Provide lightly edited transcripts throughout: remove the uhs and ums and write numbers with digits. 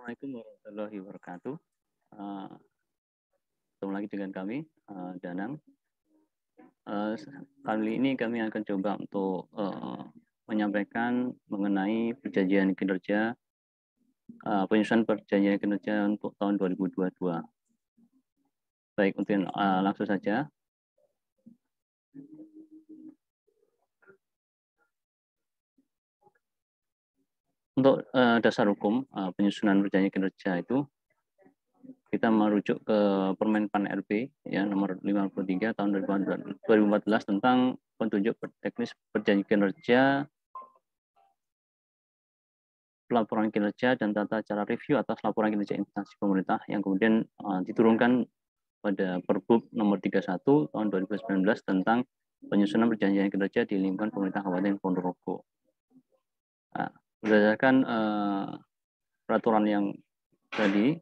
Assalamualaikum warahmatullahi wabarakatuh. Ketemu lagi dengan kami, Danang. Kali ini kami akan coba untuk menyampaikan mengenai perjanjian kinerja, penyusunan perjanjian kinerja untuk tahun 2022. Baik, mungkin langsung saja. Untuk dasar hukum penyusunan perjanjian kinerja itu kita merujuk ke Permen PAN RB ya nomor 53 tahun 2014 tentang petunjuk teknis perjanjian kinerja, pelaporan kinerja dan tata cara review atas laporan kinerja instansi pemerintah yang kemudian diturunkan pada Perbup nomor 31 tahun 2019 tentang penyusunan perjanjian kinerja di lingkungan pemerintah Kabupaten Ponorogo. Nah, berdasarkan peraturan yang tadi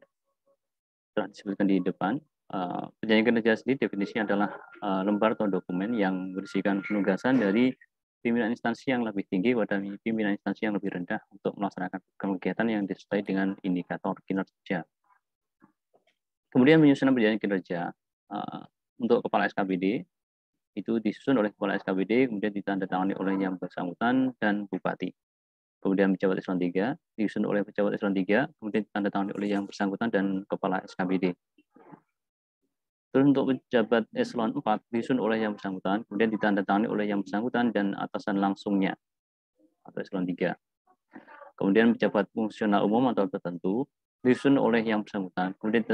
telah disebutkan di depan, perjanjian kinerja sendiri definisinya adalah lembar atau dokumen yang berisikan penugasan dari pimpinan instansi yang lebih tinggi pada pimpinan instansi yang lebih rendah untuk melaksanakan kegiatan yang disertai dengan indikator kinerja. Kemudian penyusunan perjanjian kinerja untuk kepala SKPD itu disusun oleh kepala SKPD, kemudian ditandatangani oleh yang bersangkutan dan bupati. Kemudian pejabat eselon 3 disusun oleh pejabat eselon 3, kemudian ditandatangani oleh yang bersangkutan dan kepala SKPD. Terus untuk pejabat eselon 4 disusun oleh yang bersangkutan, kemudian ditandatangani oleh yang bersangkutan dan atasan langsungnya atau eselon 3. Kemudian pejabat fungsional umum atau tertentu disusun oleh yang bersangkutan, kemudian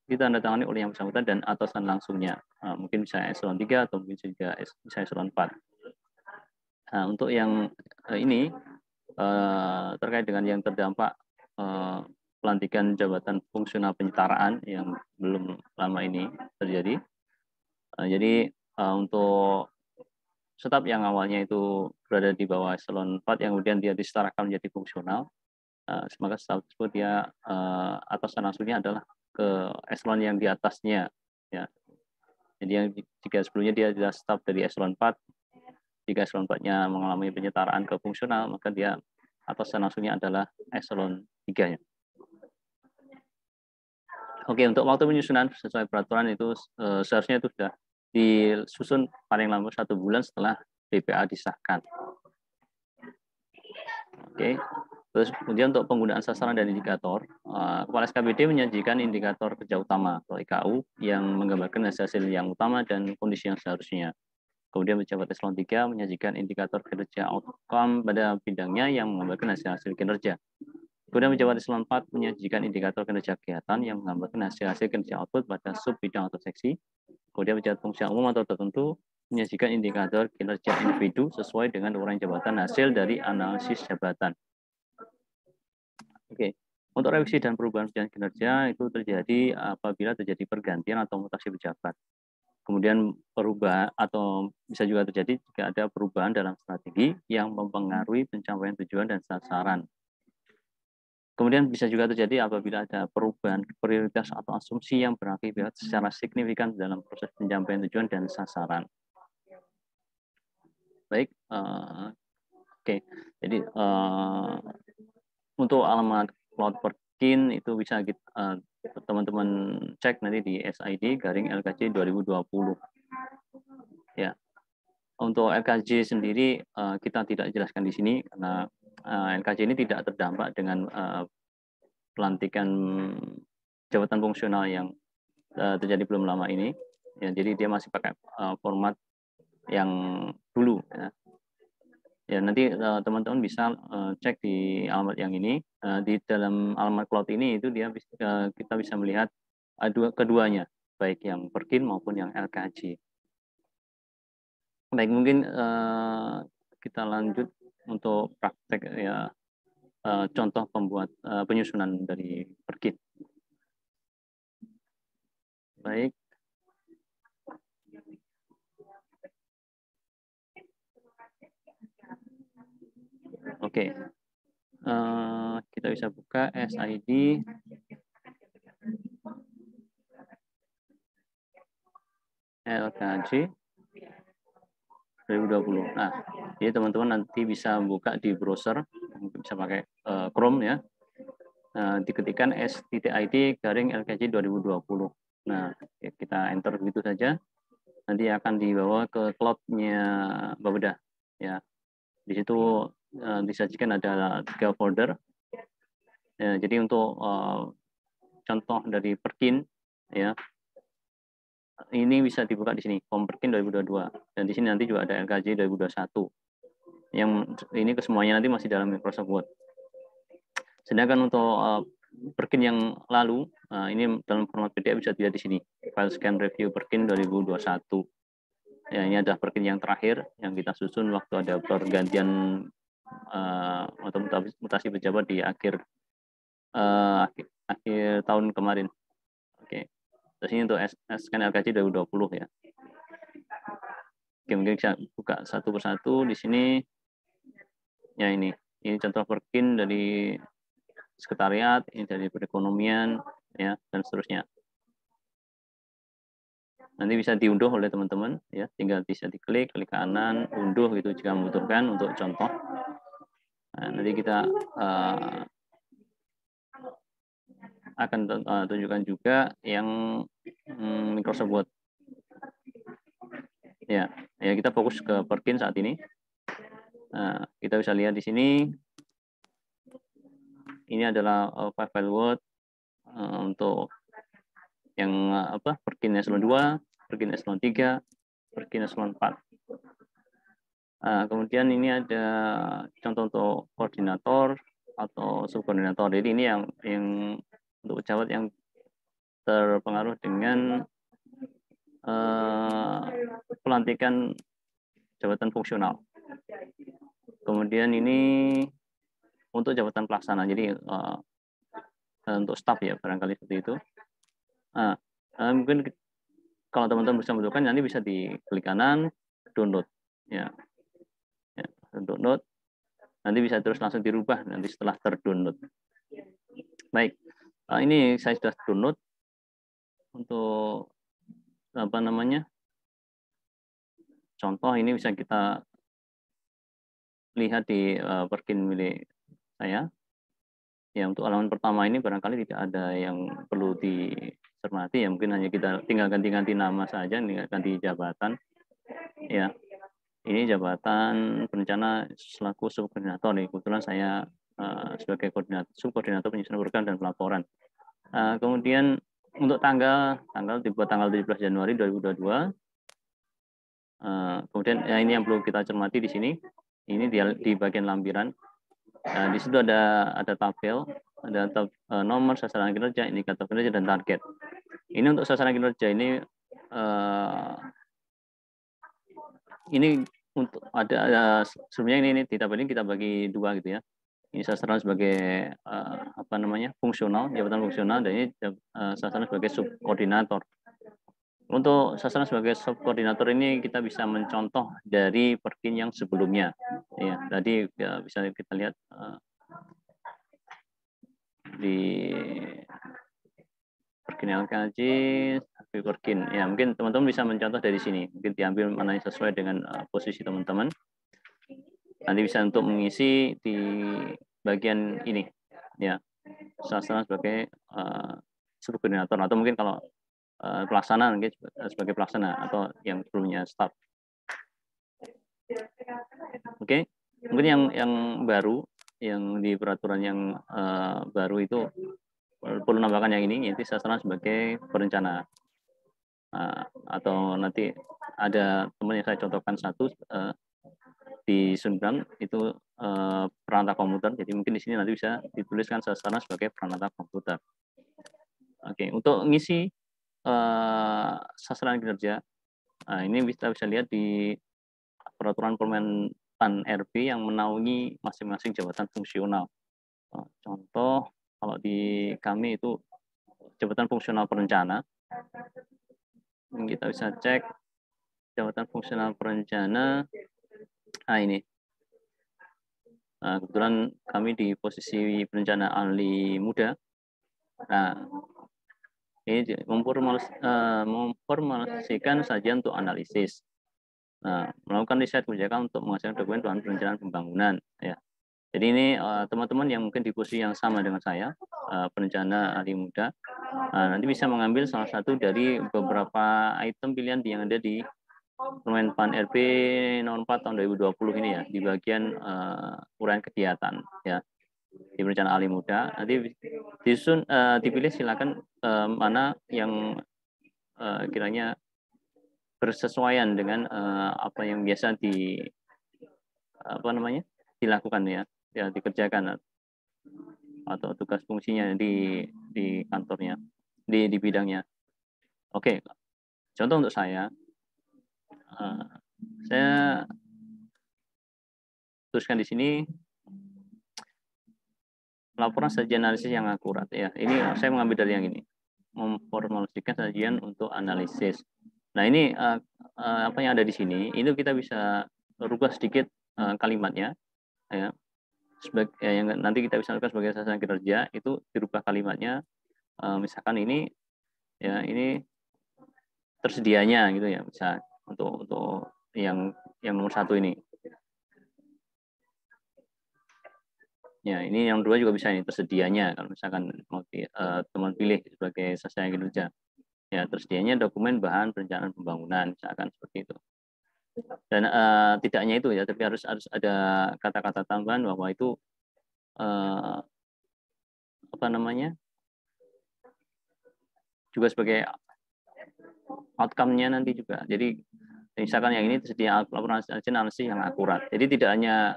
ditandatangani oleh yang bersangkutan dan atasan langsungnya. Mungkin bisa eselon 3 atau mungkin juga bisa eselon 4. Nah, untuk yang ini terkait dengan yang terdampak pelantikan jabatan fungsional penyetaraan yang belum lama ini terjadi. Jadi untuk staf yang awalnya itu berada di bawah eselon 4 yang kemudian dia disetarakan menjadi fungsional, maka staf tersebut dia atasan langsungnya adalah ke eselon yang di atasnya. Ya. Jadi yang jika sebelumnya dia adalah staf dari eselon 4, jika eselon 4-nya mengalami penyetaraan ke fungsional, maka dia atasan langsungnya adalah eselon 3-nya. Oke, untuk waktu penyusunan sesuai peraturan itu seharusnya itu sudah disusun paling lama 1 bulan setelah DPA disahkan. Oke, terus kemudian untuk penggunaan sasaran dan indikator, Kepala SKPD menyajikan indikator kerja utama atau IKU yang menggambarkan hasil yang utama dan kondisi yang seharusnya. Kemudian pejabat eselon 3 menyajikan indikator kinerja outcome pada bidangnya yang menggambarkan hasil-hasil kinerja. Kemudian pejabat eselon 4 menyajikan indikator kinerja kegiatan yang menggambarkan hasil-hasil kinerja output pada sub bidang atau seksi. Kemudian pejabat fungsi umum atau tertentu menyajikan indikator kinerja individu sesuai dengan uraian jabatan hasil dari analisis jabatan. Oke, untuk revisi dan perubahan perjanjian kinerja itu terjadi apabila terjadi pergantian atau mutasi pejabat. Kemudian perubahan atau bisa juga terjadi jika ada perubahan dalam strategi yang mempengaruhi pencapaian tujuan dan sasaran. Kemudian bisa juga terjadi apabila ada perubahan prioritas atau asumsi yang berakibat secara signifikan dalam proses pencapaian tujuan dan sasaran. Baik, oke. Jadi untuk alamat Cloud Perkin itu bisa teman-teman cek nanti di SID/LKJ 2020. Ya. Untuk LKJ sendiri kita tidak jelaskan di sini karena LKJ ini tidak terdampak dengan pelantikan jabatan fungsional yang terjadi belum lama ini. Ya, jadi dia masih pakai format yang dulu. Ya, nanti teman-teman bisa cek di alamat yang ini. Di dalam alamat cloud ini itu dia kita bisa melihat keduanya, baik yang Perkin maupun yang LKJ. Baik, mungkin kita lanjut untuk praktek ya contoh pembuat penyusunan dari Perkin. Baik. Oke. Kita bisa buka SID LKJ 2020. Nah, jadi teman-teman nanti bisa buka di browser, bisa pakai Chrome ya. diketikkan s.id/LKJ 2020. Nah, kita enter begitu saja. Nanti akan dibawa ke cloud-nya Bapeda. Ya, di situ disajikan ada 3 folder. Ya, jadi untuk contoh dari Perkin, ya, ini bisa dibuka di sini, Perkin 2022. Dan di sini nanti juga ada LKJ 2021. Yang ini kesemuanya nanti masih dalam Microsoft Word. Sedangkan untuk Perkin yang lalu, ini dalam format PDF bisa dilihat di sini, file scan review Perkin 2021. Ya, ini adalah Perkin yang terakhir yang kita susun waktu ada pergantian atau mutasi pejabat di akhir tahun kemarin. Oke. Terus ini untuk scan LKJ 2020 ya. Oke, mungkin bisa buka satu persatu di sini. Ya, ini contoh Perkin dari sekretariat, ini dari perekonomian, ya, dan seterusnya. Nanti bisa diunduh oleh teman-teman, ya, tinggal bisa diklik, klik kanan, unduh gitu jika membutuhkan untuk contoh. Nah, nanti kita akan tunjukkan juga yang Microsoft Word. Ya, kita fokus ke Perkin saat ini. Nah, kita bisa lihat di sini. Ini adalah file Word untuk yang Perkin eselon 2, Perkin eselon 3, Perkin eselon 4. Kemudian ini ada contoh untuk koordinator atau subkoordinator. Jadi ini yang untuk pejabat yang terpengaruh dengan pelantikan jabatan fungsional. Kemudian ini untuk jabatan pelaksana. Jadi untuk staf ya, barangkali seperti itu. Mungkin kalau teman-teman bisa membutuhkan, nanti bisa diklik kanan, download. Ya, download. Nanti bisa terus langsung dirubah nanti setelah terdownload. Baik, ini saya sudah download untuk contoh. Ini bisa kita lihat di Perkin milik saya. Ya, untuk halaman pertama ini barangkali tidak ada yang perlu dicermati ya, mungkin hanya kita tinggal ganti-ganti nama saja, ganti jabatan. Ya, ini jabatan perencana selaku subkoordinator nih. Kebetulan saya sebagai subkoordinator penyusunan program dan pelaporan. Kemudian untuk tanggal dibuat tanggal 17 Januari 2022. Kemudian ini yang perlu kita cermati di sini. Ini di bagian lampiran. Di situ ada tabel, ada nomor sasaran kinerja, indikator kinerja, dan target. Ini untuk sasaran kinerja ini untuk ada sebenarnya ini di tabel ini kita bagi dua gitu ya. Ini sasaran sebagai fungsional, jabatan fungsional, dan ini sasaran sebagai subkoordinator. Untuk sasaran sebagai subkoordinator ini kita bisa mencontoh dari Perkin yang sebelumnya. Ya, tadi ya, bisa kita lihat di Perkin LKJ, Perkin. Ya, mungkin teman-teman bisa mencontoh dari sini. Mungkin diambil mana yang sesuai dengan posisi teman-teman. Nanti bisa untuk mengisi di bagian ini. Ya, sasaran sebagai subkoordinator, atau mungkin kalau pelaksana mungkin sebagai pelaksana, atau yang sebelumnya staff. Oke. Mungkin yang baru, yang di peraturan yang baru itu perlu nambahkan yang ini, yaitu sasaran sebagai perencana. Atau nanti ada teman yang saya contohkan satu di Sundram itu perangkat komputer. Jadi mungkin di sini nanti bisa dituliskan sasaran sebagai perangkat komputer. Oke, untuk ngisi sasaran kinerja, ini bisa lihat di peraturan Permentan RB yang menaungi masing-masing jabatan fungsional. Contoh, kalau di kami itu jabatan fungsional perencana. Kita bisa cek jabatan fungsional perencana. Ini. Kebetulan kami di posisi perencana ahli muda. Nah, ini memformulasikan sajian untuk analisis. Melakukan riset kebijakan untuk menghasilkan dokumen bahan perencanaan pembangunan. Ya. Jadi ini teman-teman yang mungkin di posisi yang sama dengan saya, perencana ahli muda. Nanti bisa mengambil salah satu dari beberapa item pilihan yang ada di Permen-Pan RB nomor 4 tahun 2020 ini ya, di bagian uraian kegiatan ya, di perencanaan ahli muda. Nanti dipilih silakan mana yang kiranya bersesuaian dengan apa yang biasa dilakukan ya dikerjakan atau tugas fungsinya di kantornya, di bidangnya. Oke, contoh untuk saya tuliskan di sini laporan sajian analisis yang akurat ya. Ini saya mengambil dari yang ini, memformulasikan sajian untuk analisis. Nah ini apa yang ada di sini, itu kita bisa rubah sedikit kalimatnya ya. Yang nanti kita bisa lakukan sebagai sasaran kinerja itu dirubah kalimatnya, misalkan ini ya, ini tersedianya gitu ya, bisa untuk yang nomor 1 ini ya, ini yang 2 juga bisa, ini tersedianya kalau misalkan mau teman pilih sebagai sasaran kinerja ya, tersedianya dokumen bahan perencanaan pembangunan misalkan seperti itu. Dan tidak hanya itu ya, tapi harus ada kata-kata tambahan bahwa itu juga sebagai outcome-nya nanti juga. Jadi misalkan yang ini tersedia laporan sajian analisis yang akurat. Jadi tidak hanya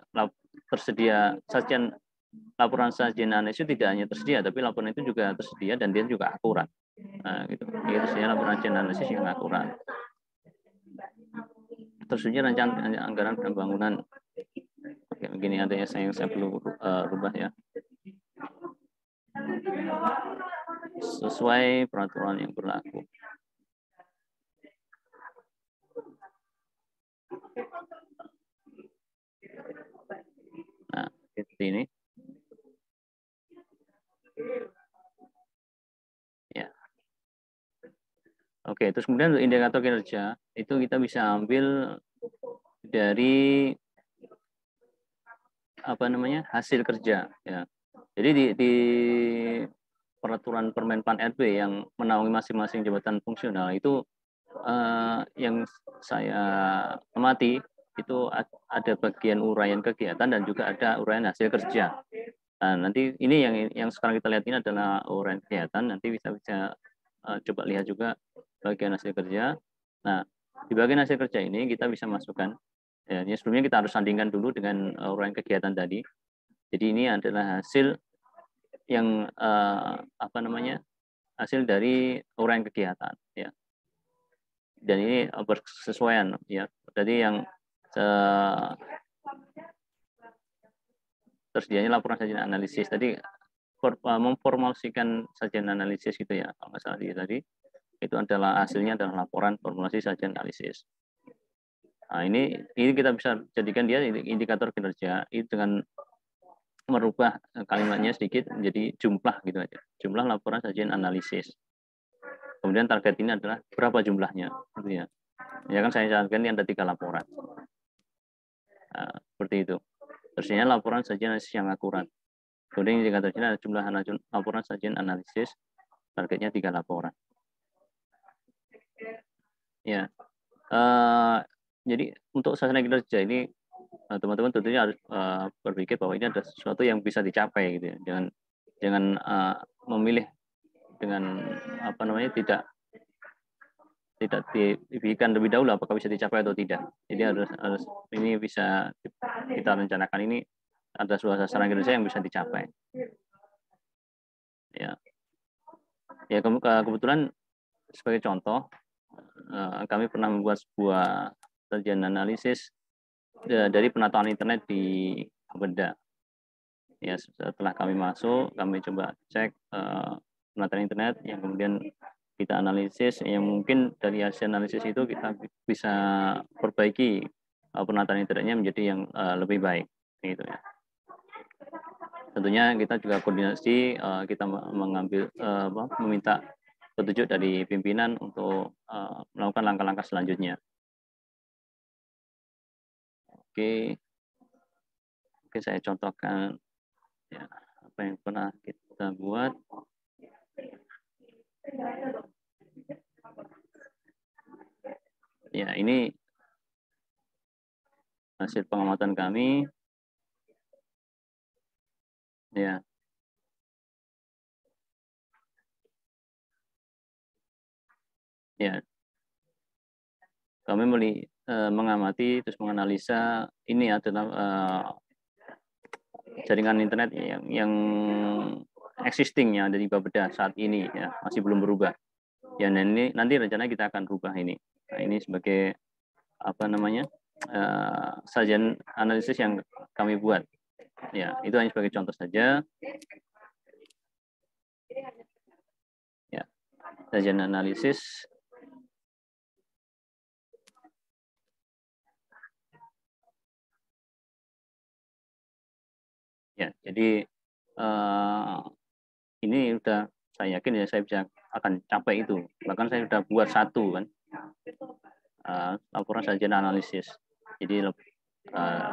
tersedia sajian laporan sajian analisis, tidak hanya tersedia, tapi laporan itu juga tersedia dan dia juga akurat. Nah, gitu. Ini tersedia laporan sajian analisis yang akurat. Tersedia rancangan anggaran pembangunan. Oke, begini ada yang saya perlu rubah ya. Sesuai peraturan yang berlaku. Nah, seperti ini. Ya. Oke, terus kemudian untuk indikator kinerja itu kita bisa ambil dari hasil kerja ya. Jadi di peraturan Permen-Pan RB yang menaungi masing-masing jabatan fungsional itu yang saya amati itu ada bagian uraian kegiatan dan juga ada uraian hasil kerja. Nah, nanti ini yang sekarang kita lihat ini adalah uraian kegiatan, nanti bisa coba lihat juga bagian hasil kerja. Nah, di bagian hasil kerja ini kita bisa masukkan ya, ini sebelumnya kita harus sandingkan dulu dengan uraian kegiatan tadi. Jadi ini adalah hasil yang hasil dari uraian kegiatan ya. Dan ini bersesuaian ya. Jadi yang tersedianya laporan sajian analisis tadi memformulasikan sajian analisis gitu ya, kalau nggak salah tadi itu adalah hasilnya adalah laporan formulasi sajian analisis. Nah, ini kita bisa jadikan dia indikator kinerja itu dengan merubah kalimatnya sedikit menjadi jumlah gitu aja, jumlah laporan sajian analisis. Kemudian target ini adalah berapa jumlahnya gitu ya. Ya kan saya catatkan ini ada 3 laporan. Nah, seperti itu. Tersedianya laporan sajian analisis yang akurat. Kemudian indikatornya ada jumlah laporan sajian analisis, targetnya 3 laporan. Ya, jadi untuk sasaran kinerja ini teman-teman tentunya harus berpikir bahwa ini ada sesuatu yang bisa dicapai gitu ya. Jangan memilih dengan tidak dipikirkan lebih dahulu apakah bisa dicapai atau tidak. Jadi harus ini bisa kita rencanakan, ini ada sebuah sasaran kinerja yang bisa dicapai. Ya, kebetulan sebagai contoh kami pernah membuat sebuah sajian analisis dari penataan internet di Benda. Ya, setelah kami masuk, kami coba cek penataan internet yang kemudian kita analisis, yang mungkin dari hasil analisis itu kita bisa perbaiki penataan internetnya menjadi yang lebih baik gitu ya. Tentunya kita juga koordinasi, kita meminta petunjuk dari pimpinan untuk melakukan langkah-langkah selanjutnya. Oke, saya contohkan ya, apa yang pernah kita buat. ini hasil pengamatan kami. Ya. Ya. Kami mengamati terus menganalisa ini adalah jaringan internet yang existing ya ada di Bapeda saat ini ya, masih belum berubah. Ya, dan ini nanti rencana kita akan rubah ini. Nah, ini sebagai apa namanya? Sajian analisis yang kami buat. Ya, itu hanya sebagai contoh saja. Ya, sajian analisis. Ya, jadi ini udah saya yakin ya saya bisa akan capai itu. Bahkan saya sudah buat satu kan, laporan sajian analisis. Jadi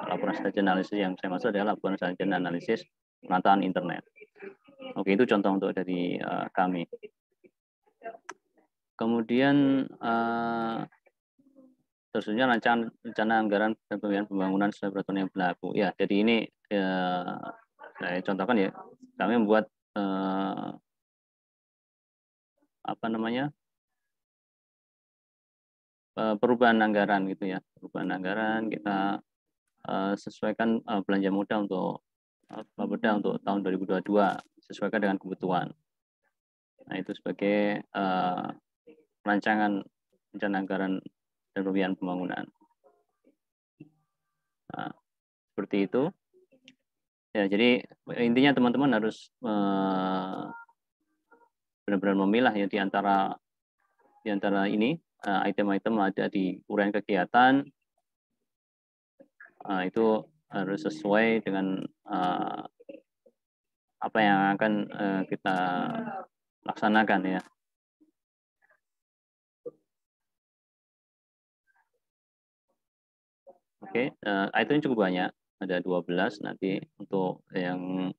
laporan sajian analisis yang saya maksud adalah laporan sajian analisis penataan internet. Oke, itu contoh untuk dari kami. Kemudian terusnya rencana anggaran dan pembangunan sesuai peraturan yang berlaku. Ya, jadi ini saya contohkan ya, kami membuat apa namanya perubahan anggaran gitu ya, perubahan anggaran kita sesuaikan belanja modal untuk Bapeda untuk tahun 2022 sesuaikan dengan kebutuhan. Nah, itu sebagai rancangan rencana anggaran dan pembiayaan pembangunan. Nah, seperti itu. Ya, jadi intinya teman-teman harus benar-benar memilah ya di antara ini item-item ada di uraian kegiatan itu harus sesuai dengan apa yang akan kita laksanakan ya. Oke, itemnya cukup banyak, ada 12 nanti untuk yang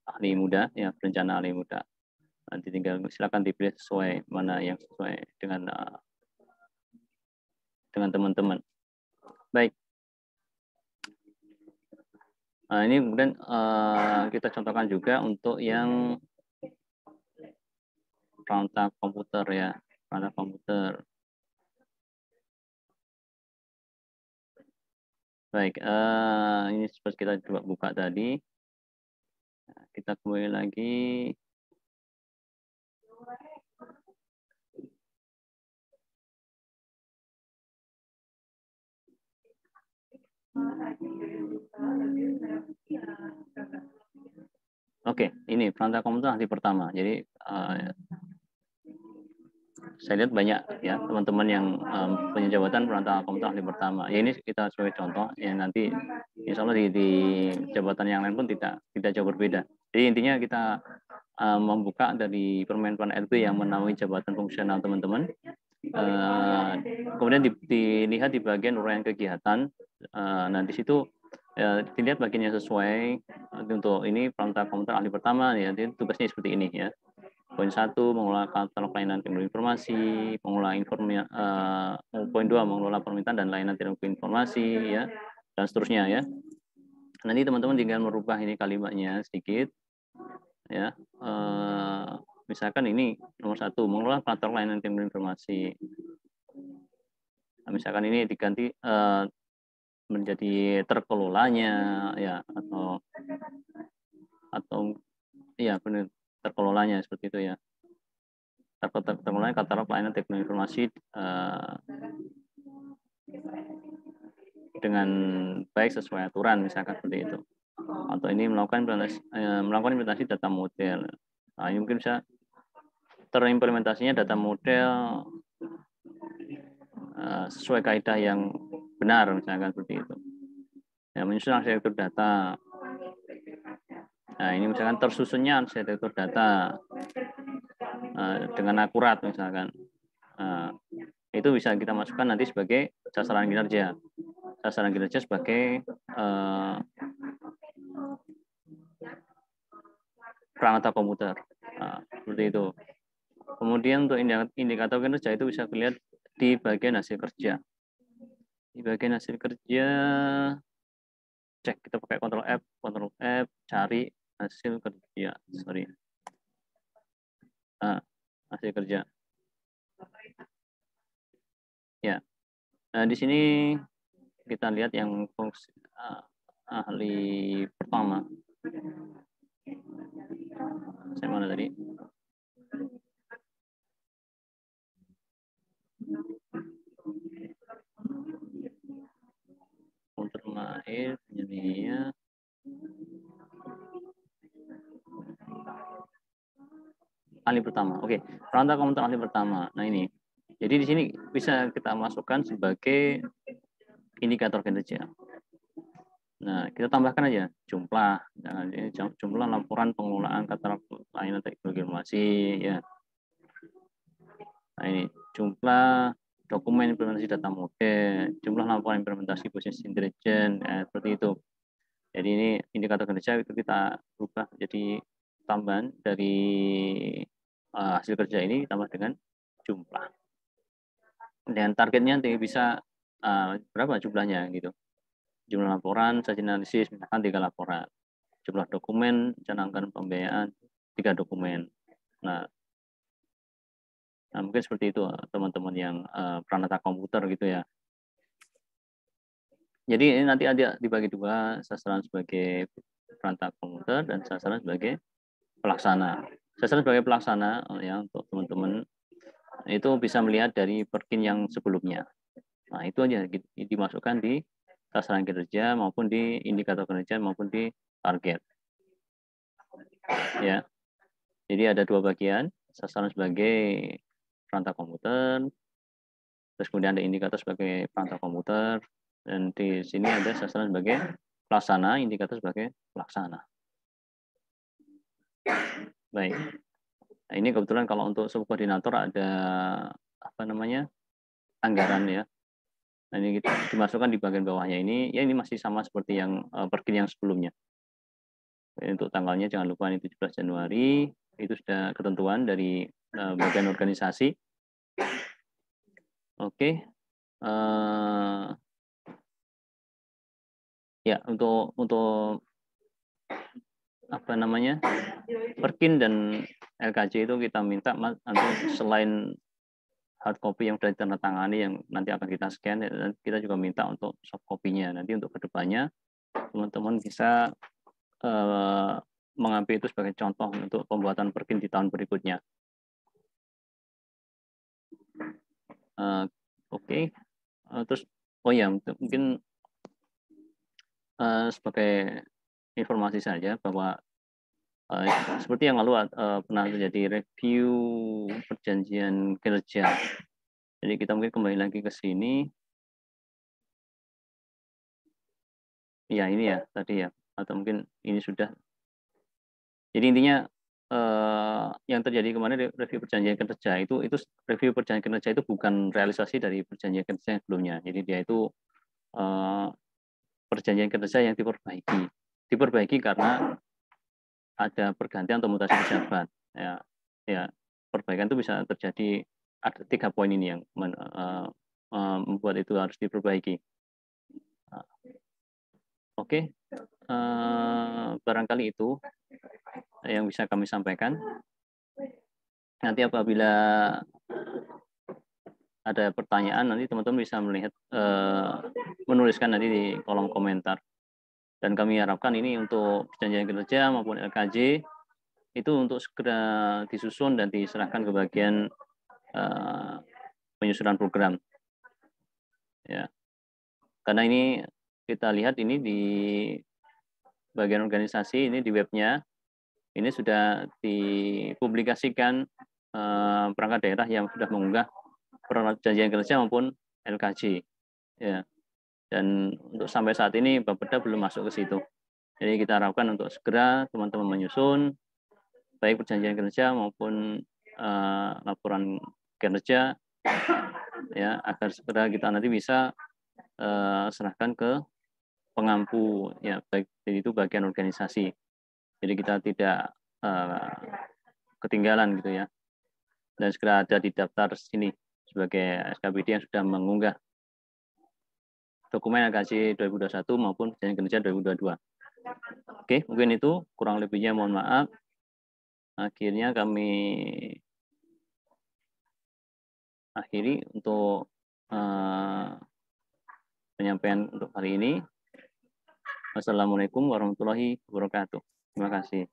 ahli muda ya, perencana ahli muda. Nanti tinggal silakan dipilih sesuai mana yang sesuai dengan teman-teman. Baik. Nah, ini kemudian kita contohkan juga untuk yang perangkat komputer ya, perangkat komputer. Baik, ini seperti kita coba buka tadi. Nah, kita kembali lagi. Oke, ini perangkat komputer ahli pertama. Jadi saya lihat banyak ya teman-teman yang punya jabatan perantara komputer ahli pertama. Ya, ini kita sebagai contoh yang nanti insya Allah di jabatan yang lain pun tidak jauh berbeda. Jadi intinya kita membuka dari permen LB yang menaungi jabatan fungsional teman-teman. Kemudian dilihat di bagian uraian kegiatan. Nah, di situ dilihat bagiannya sesuai untuk ini perantara komputer ahli pertama ya. Jadi tugasnya seperti ini ya. Poin 1, mengelola katalog layanan teknologi informasi, mengelola poin 2, mengelola permintaan dan layanan teknologi informasi, ya, dan seterusnya ya. Nanti teman-teman tinggal merubah ini kalimatnya sedikit, ya. Misalkan ini nomor 1, mengelola katalog layanan teknologi informasi. Nah, misalkan ini diganti menjadi terkelolanya, ya, atau iya benar terkelolanya seperti itu ya. Terkelolanya katalog layanan teknologi informasi dengan baik sesuai aturan misalkan seperti itu. Atau ini melakukan implementasi data model. Nah, ini mungkin bisa terimplementasinya data model sesuai kaidah yang benar misalkan seperti itu. Ya, menyusun arsitektur data. Nah, ini misalkan tersusunnya arsitektur data dengan akurat misalkan. Itu bisa kita masukkan nanti sebagai sasaran kinerja. Sasaran kinerja sebagai perangkat komputer. Nah, seperti itu. Kemudian untuk indikator kinerja itu bisa dilihat di bagian hasil kerja. Di bagian hasil kerja, cek, kita pakai Ctrl F, cari hasil kerja. Sorry. Hasil kerja. Ya. Nah, di sini kita lihat yang fungsi ahli pertama. Saya mana tadi? Komputer air, penyedia. Ahli pertama. Oke, perantau komputer ahli pertama. Nah, ini. Jadi di sini bisa kita masukkan sebagai indikator kinerja. Nah, kita tambahkan aja jumlah. Nah, ini jumlah laporan pengelolaan kata layanan teknologi informasi ya. Nah, ini jumlah dokumen implementasi data model, jumlah laporan implementasi bisnis intelligence, seperti itu. Jadi ini indikator kinerja itu kita ubah jadi tambahan dari hasil kerja ini tambah dengan jumlah. Dan targetnya nanti bisa berapa jumlahnya gitu. Jumlah laporan, sajian analisis, misalkan 3 laporan. Jumlah dokumen, canangkan pembiayaan, 3 dokumen. Nah, mungkin seperti itu teman-teman yang peranata komputer gitu ya. Jadi ini nanti ada dibagi dua, sasaran sebagai perantau komputer dan sasaran sebagai pelaksana. Sasaran sebagai pelaksana ya untuk teman-teman itu bisa melihat dari perkin yang sebelumnya. Nah, itu aja dimasukkan di sasaran kinerja maupun di indikator kinerja maupun di target. Ya. Jadi ada dua bagian, sasaran sebagai perantau komputer, terus kemudian ada indikator sebagai perantau komputer, dan di sini ada sasaran sebagai pelaksana, indikator sebagai pelaksana. Baik. Nah, ini kebetulan kalau untuk subkoordinator ada apa namanya anggaran ya. Nah, ini kita dimasukkan di bagian bawahnya ini. Ya ini masih sama seperti yang perkin yang sebelumnya. Untuk tanggalnya jangan lupa ini 17 Januari. Itu sudah ketentuan dari bagian organisasi. Oke. Ya untuk apa namanya perkin dan LKJ itu kita minta nanti selain hard copy yang sudah ditandatangani yang nanti akan kita scan, kita juga minta untuk soft copy-nya. Nanti untuk kedepannya teman-teman bisa mengambil itu sebagai contoh untuk pembuatan perkin di tahun berikutnya. Oke. Terus oh ya mungkin sebagai informasi saja bahwa seperti yang lalu pernah terjadi review perjanjian kinerja. Jadi kita mungkin kembali lagi ke sini. Ya ini ya tadi ya, atau mungkin ini sudah. Jadi intinya yang terjadi kemarin review perjanjian kinerja itu review perjanjian kinerja itu bukan realisasi dari perjanjian kinerja yang sebelumnya. Jadi dia itu perjanjian kinerja yang diperbaiki karena ada pergantian atau mutasi pejabat. Ya, perbaikan itu bisa terjadi. Ada 3 poin ini yang membuat itu harus diperbaiki. Oke, barangkali itu yang bisa kami sampaikan. Nanti apabila ada pertanyaan, nanti teman-teman bisa melihat menuliskan nanti di kolom komentar. Dan kami harapkan ini untuk perjanjian kinerja maupun LKJ itu untuk segera disusun dan diserahkan ke bagian penyusunan program. Ya, karena ini kita lihat ini di bagian organisasi ini di webnya ini sudah dipublikasikan perangkat daerah yang sudah mengunggah perjanjian kinerja maupun LKJ. Ya. Dan untuk sampai saat ini Bapeda belum masuk ke situ. Jadi kita harapkan untuk segera teman-teman menyusun baik perjanjian kinerja maupun laporan kinerja ya agar segera kita nanti bisa serahkan ke pengampu ya baik itu bagian organisasi. Jadi kita tidak ketinggalan gitu ya. Dan segera ada di daftar sini sebagai SKBD yang sudah mengunggah dokumen AKC 2021 maupun perjanjian kinerja 2022. Oke, mungkin itu kurang lebihnya mohon maaf. Akhirnya kami akhiri untuk penyampaian untuk hari ini. Wassalamualaikum warahmatullahi wabarakatuh. Terima kasih.